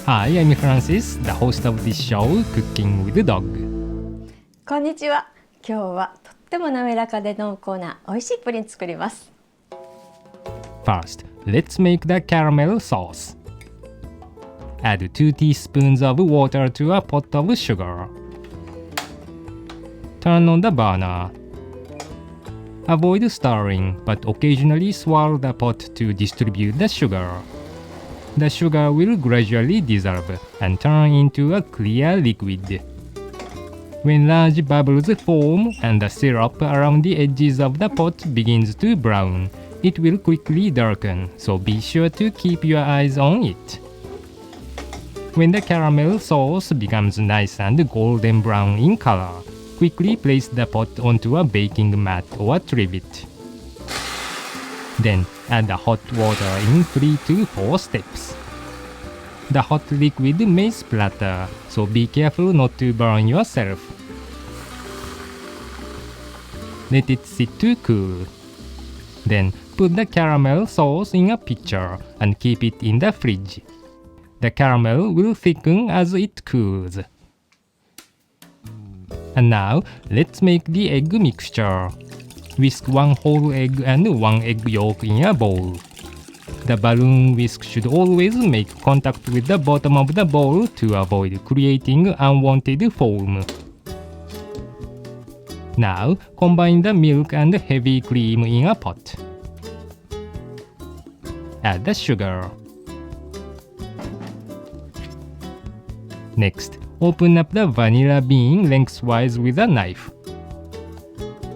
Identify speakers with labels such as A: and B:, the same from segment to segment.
A: Hi, I'm Francis, the host of this show, Cooking with Dog.
B: こんにちは。今日はとっても滑らかで濃厚な美味しいプリン作ります。
A: First, let's make the caramel sauce. Add 2 teaspoons of water to a pot of sugar. Turn on the burner. Avoid stirring, but occasionally swirl the pot to distribute the sugar. The sugar will gradually dissolve and turn into a clear liquid. When large bubbles form and the syrup around the edges of the pot begins to brown, it will quickly darken, so be sure to keep your eyes on it. When the caramel sauce becomes nice and golden brown in color, quickly place the pot onto a baking mat or trivet. Then add the hot water in 3 to 4 steps. The hot liquid may splatter, so be careful not to burn yourself. Let it sit to cool. Then put the caramel sauce in a pitcher and keep it in the fridge. The caramel will thicken as it cools. And now, let's make the egg mixture. Whisk 1 whole egg and 1 egg yolk in a bowl. The balloon whisk should always make contact with the bottom of the bowl to avoid creating unwanted foam. Now, combine the milk and heavy cream in a pot. Add the sugar. Next, open up the vanilla bean lengthwise with a knife.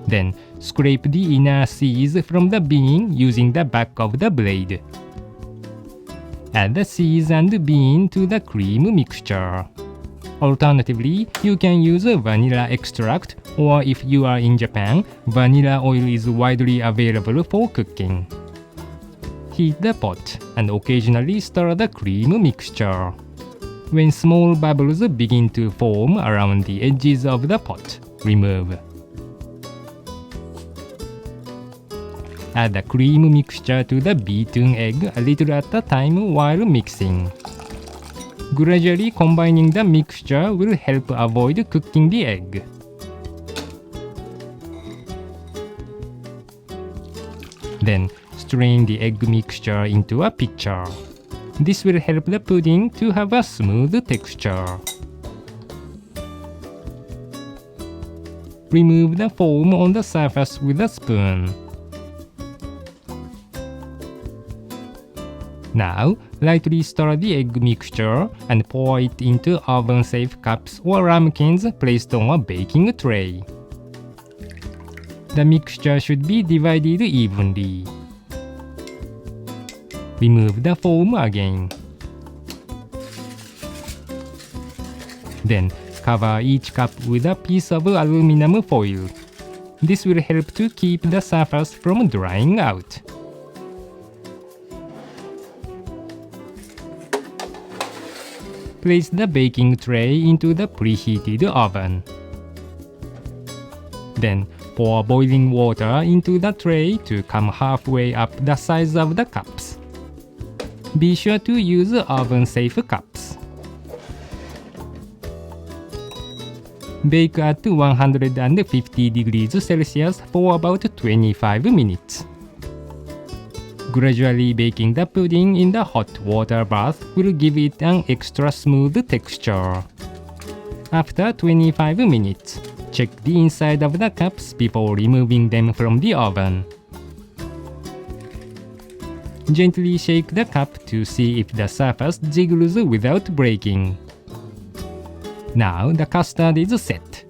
A: Then, scrape the inner seeds from the bean using the back of the blade. Add the seeds and bean to the cream mixture. Alternatively, you can use vanilla extract, or if you are in Japan, vanilla oil is widely available for cooking. Heat the pot and occasionally stir the cream mixture. When small bubbles begin to form around the edges of the pot, remove. Add the cream mixture to the beaten egg a little at a time while mixing. Gradually combining the mixture will help avoid cooking the egg. Then, strain the egg mixture into a pitcher. This will help the pudding to have a smooth texture. Remove the foam on the surface with a spoon. Now, lightly stir the egg mixture and pour it into oven-safe cups or ramekins placed on a baking tray. The mixture should be divided evenly. Remove the foam again. Then, cover each cup with a piece of aluminum foil. This will help to keep the surface from drying out. Place the baking tray into the preheated oven. Then, pour boiling water into the tray to come halfway up the size of the cups. Be sure to use oven-safe cups. Bake at 150 degrees Celsius for about 25 minutes. Gradually baking the pudding in the hot water bath will give it an extra smooth texture. After 25 minutes, check the inside of the cups before removing them from the oven. Gently shake the cup to see if the surface jiggles without breaking. Now the custard is set.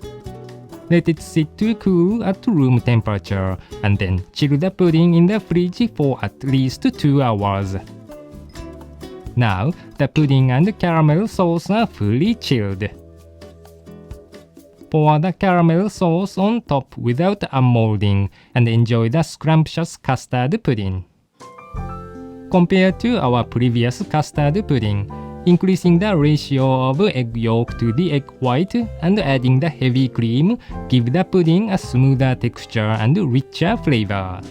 A: Let it sit to cool at room temperature and then chill the pudding in the fridge for at least 2 hours. Now the pudding and caramel sauce are fully chilled. Pour the caramel sauce on top without unmolding and enjoy the scrumptious custard pudding. Compared to our previous custard pudding, increasing the ratio of egg yolk to the egg white and adding the heavy cream give the pudding a smoother texture and richer flavor.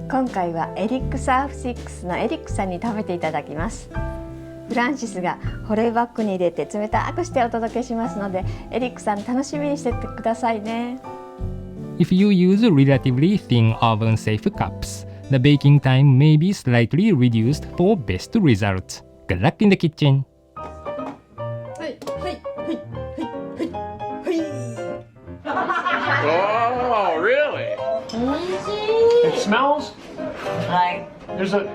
B: 今回はエリックサーフ6のエリックさんに食べていただきます。フランシスが保冷バッグに入れて冷たくしてお届けしますので、エリックさん楽しみにしててくださいね。
A: If you use relatively thin oven-safe cups, the baking time may be slightly reduced for best results. Good luck in the kitchen!
C: Oh, really? It smells like there's a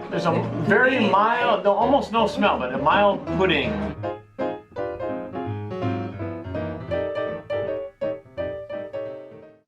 C: very mild, almost no smell, but a mild pudding